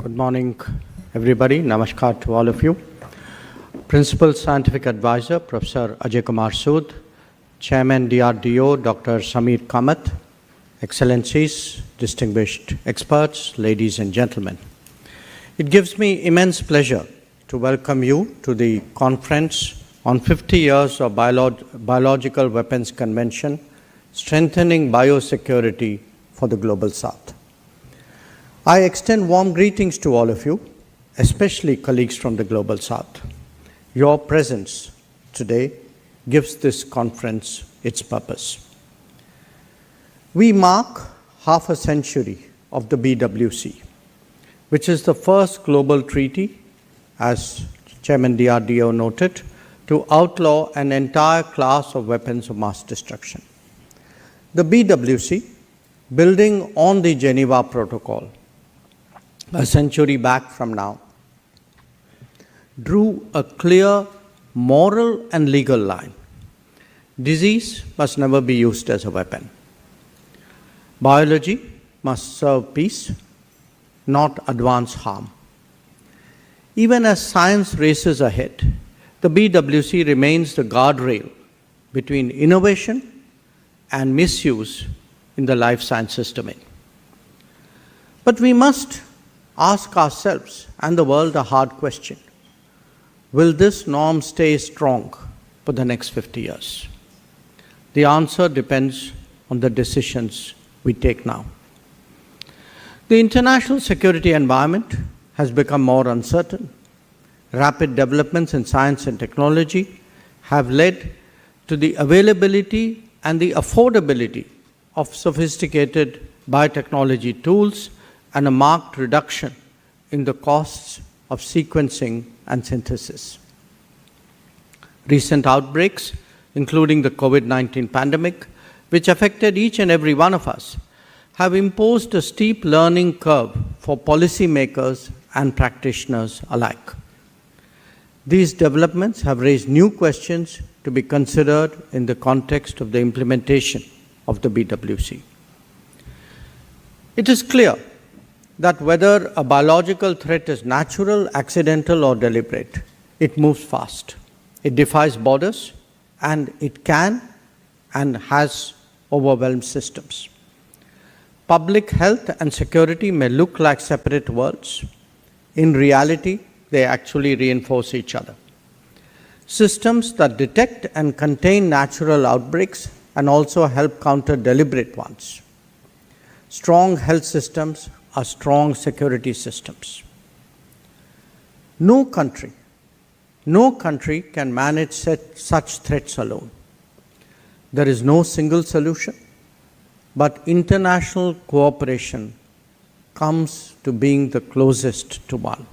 Good morning, everybody. Namaskar to all of you. Principal Scientific Advisor, Professor Ajay Kumar Sood, Chairman DRDO, Dr. Samir Kamath, Excellencies, distinguished experts, ladies and gentlemen. It gives me immense pleasure to welcome you to the conference on 50 years of Biological Weapons Convention, Strengthening Biosecurity for the Global South. I extend warm greetings to all of you, especially colleagues from the Global South. Your presence today gives this conference its purpose. We mark half a century of the BWC, which is the first global treaty, as Chairman DRDO noted, to outlaw an entire class of weapons of mass destruction. The BWC, building on the Geneva Protocol, a century back from now, drew a clear moral and legal line. Disease must never be used as a weapon. Biology must serve peace, not advance harm. Even as science races ahead, the BWC remains the guardrail between innovation and misuse in the life sciences domain. But we must ask ourselves and the world a hard question. Will this norm stay strong for the next 50 years? The answer depends on the decisions we take now. The international security environment has become more uncertain. Rapid developments in science and technology have led to the availability and the affordability of sophisticated biotechnology tools and a marked reduction in the costs of sequencing and synthesis. Recent outbreaks, including the COVID-19 pandemic, which affected each and every one of us, have imposed a steep learning curve for policymakers and practitioners alike. These developments have raised new questions to be considered in the context of the implementation of the BWC. It is clear that whether a biological threat is natural, accidental, or deliberate, it moves fast. It defies borders, and it can and has overwhelmed systems. Public health and security may look like separate worlds. In reality, they actually reinforce each other. Systems that detect and contain natural outbreaks and also help counter deliberate ones. Strong health systems are strong security systems. No country can manage such threats alone. There is no single solution, but international cooperation comes to being the closest to one.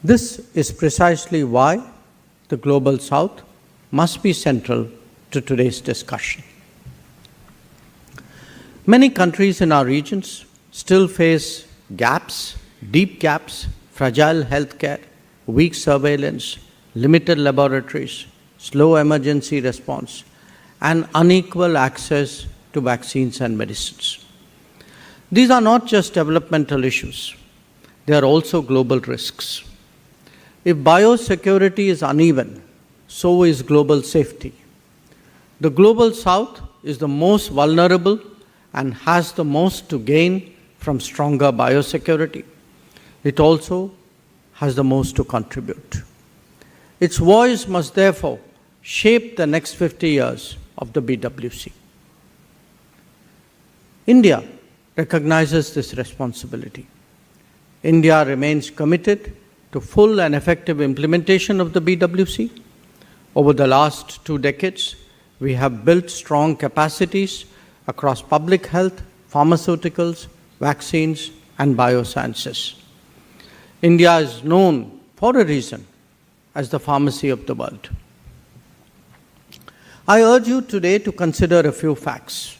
This is precisely why the Global South must be central to today's discussion. Many countries in our regions still face gaps, deep gaps, fragile healthcare, weak surveillance, limited laboratories, slow emergency response, and unequal access to vaccines and medicines. These are not just developmental issues, they are also global risks. If biosecurity is uneven, so is global safety. The Global South is the most vulnerable and has the most to gain from stronger biosecurity. It also has the most to contribute. Its voice must therefore shape the next 50 years of the BWC. India recognizes this responsibility. India remains committed to full and effective implementation of the BWC. Over the last 2 decades, we have built strong capacities across public health, pharmaceuticals, vaccines, and biosciences. India is known for a reason as the pharmacy of the world. I urge you today to consider a few facts.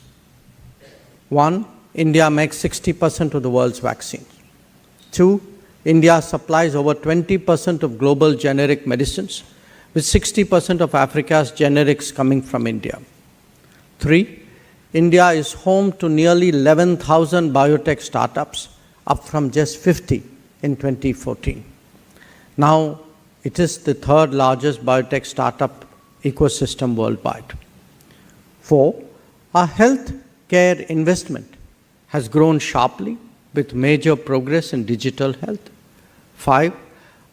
1, India makes 60% of the world's vaccines. 2, India supplies over 20% of global generic medicines, with 60% of Africa's generics coming from India. 3, India is home to nearly 11,000 biotech startups, up from just 50 in 2014. Now, it is the third largest biotech startup ecosystem worldwide. 4. Our health care investment has grown sharply with major progress in digital health. 5.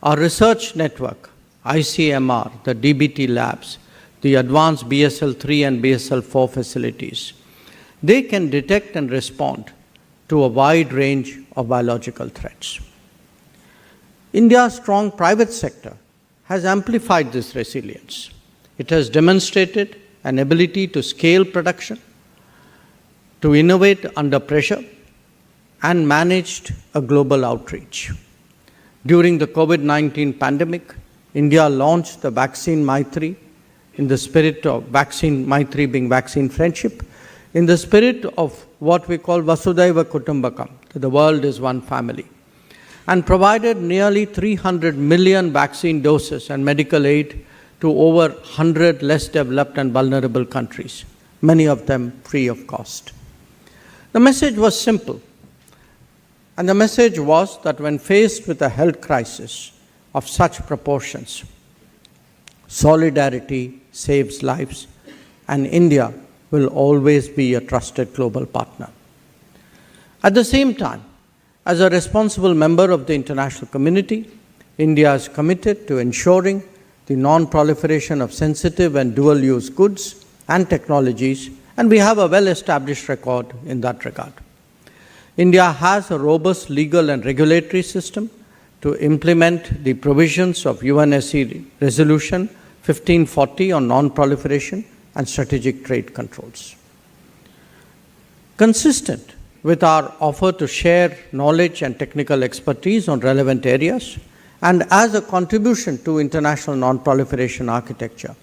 Our research network, ICMR, the DBT labs, the advanced BSL-3 and BSL-4 facilities, they can detect and respond to a wide range of biological threats. India's strong private sector has amplified this resilience. It has demonstrated an ability to scale production, to innovate under pressure, and managed a global outreach. During the COVID-19 pandemic, India launched the Vaccine Maitri in the spirit of Vaccine Maitri being vaccine friendship, in the spirit of what we call Vasudhaiva Kutumbakam, the world is one family, and provided nearly 300 million vaccine doses and medical aid to over 100 less developed and vulnerable countries, many of them free of cost. The message was simple. And the message was that when faced with a health crisis of such proportions, solidarity saves lives, and India will always be a trusted global partner. At the same time, as a responsible member of the international community, India is committed to ensuring the non-proliferation of sensitive and dual-use goods and technologies, and we have a well-established record in that regard. India has a robust legal and regulatory system to implement the provisions of UNSC Resolution 1540 on non-proliferation and strategic trade controls. Consistent with our offer to share knowledge and technical expertise on relevant areas, and as a contribution to international non-proliferation architecture,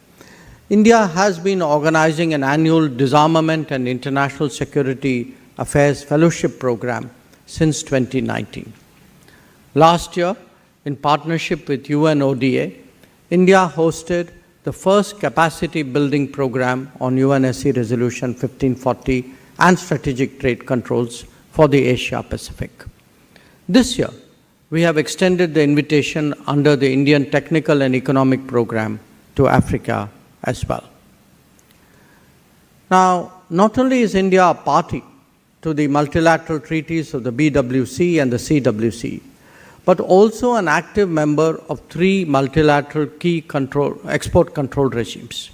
India has been organizing an annual disarmament and international security Affairs Fellowship Program since 2019. Last year, in partnership with UNODA, India hosted the first capacity building program on UNSC Resolution 1540 and strategic trade controls for the Asia Pacific. This year, we have extended the invitation under the Indian Technical and Economic Program to Africa as well. Now, not only is India a party to the multilateral treaties of the BWC and the CWC, but also an active member of 3 multilateral key export control regimes: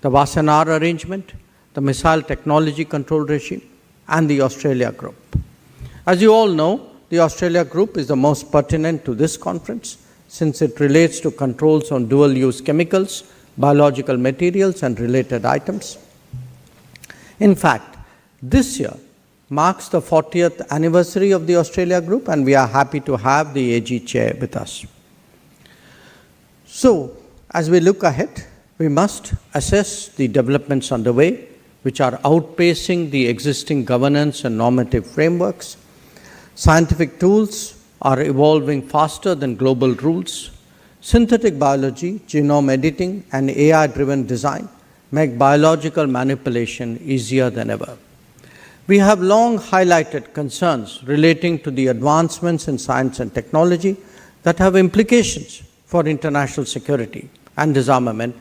the Wassenaar Arrangement, the Missile Technology Control Regime, and the Australia Group. As you all know, the Australia Group is the most pertinent to this conference since it relates to controls on dual-use chemicals, biological materials, and related items. In fact, this year marks the 40th anniversary of the Australia Group, and we are happy to have the AG chair with us. So, as we look ahead, we must assess the developments underway, which are outpacing the existing governance and normative frameworks. Scientific tools are evolving faster than global rules. Synthetic biology, genome editing, and AI-driven design make biological manipulation easier than ever. We have long highlighted concerns relating to the advancements in science and technology that have implications for international security and disarmament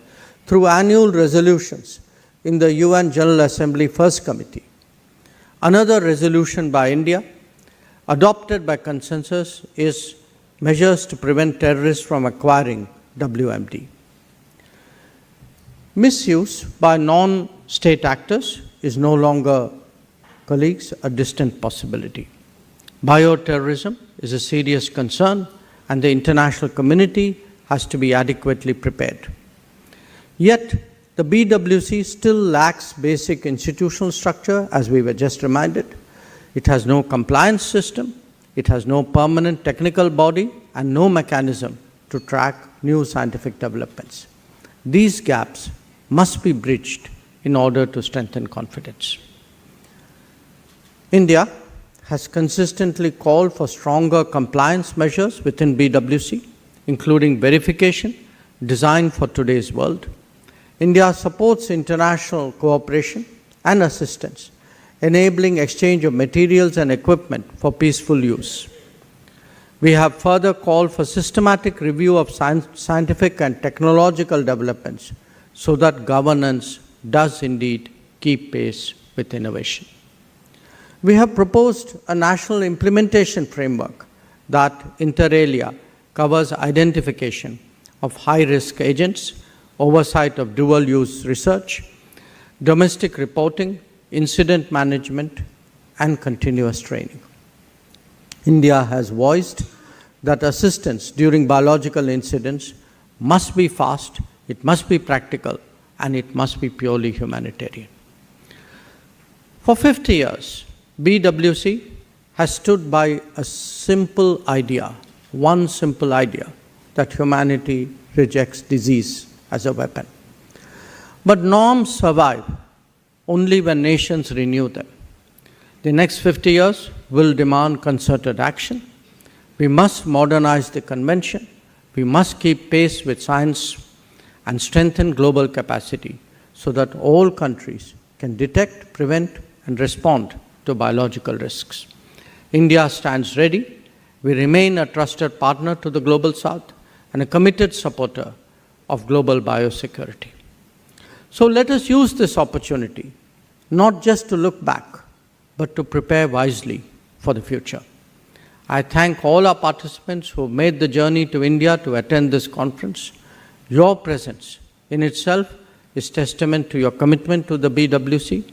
through annual resolutions in the UN General Assembly First Committee. Another resolution by India, adopted by consensus, is measures to prevent terrorists from acquiring WMD. Misuse by non-state actors is no longer, colleagues, a distant possibility. Bioterrorism is a serious concern, and the international community has to be adequately prepared. Yet, the BWC still lacks basic institutional structure, as we were just reminded. It has no compliance system, it has no permanent technical body, and no mechanism to track new scientific developments. These gaps must be bridged in order to strengthen confidence. India has consistently called for stronger compliance measures within BWC, including verification designed for today's world. India supports international cooperation and assistance enabling exchange of materials and equipment for peaceful use. We have further called for systematic review of scientific and technological developments so that governance does indeed keep pace with innovation. We have proposed a national implementation framework that, inter alia, covers identification of high-risk agents, oversight of dual-use research, domestic reporting, incident management, and continuous training. India has voiced that assistance during biological incidents must be fast, it must be practical, and it must be purely humanitarian. For 50 years, BWC has stood by a simple idea, one simple idea, that humanity rejects disease as a weapon. But norms survive only when nations renew them. The next 50 years will demand concerted action. We must modernize the convention. We must keep pace with science and strengthen global capacity so that all countries can detect, prevent, and respond to biological risks. India stands ready. We remain a trusted partner to the Global South and a committed supporter of global biosecurity. So let us use this opportunity not just to look back, but to prepare wisely for the future. I thank all our participants who made the journey to India to attend this conference. Your presence in itself is testament to your commitment to the BWC.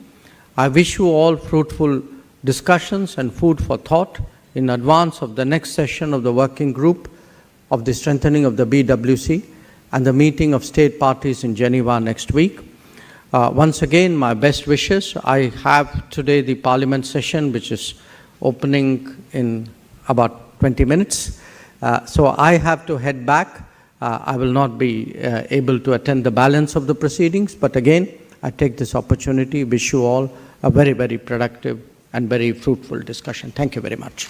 I wish you all fruitful discussions and food for thought in advance of the next session of the working group of the strengthening of the BWC and the meeting of state parties in Geneva next week. Once again, my best wishes. I have today the Parliament session, which is opening in about 20 minutes. So I have to head back. I will not be able to attend the balance of the proceedings, but again, I take this opportunity, wish you all a very, very productive and very fruitful discussion. Thank you very much.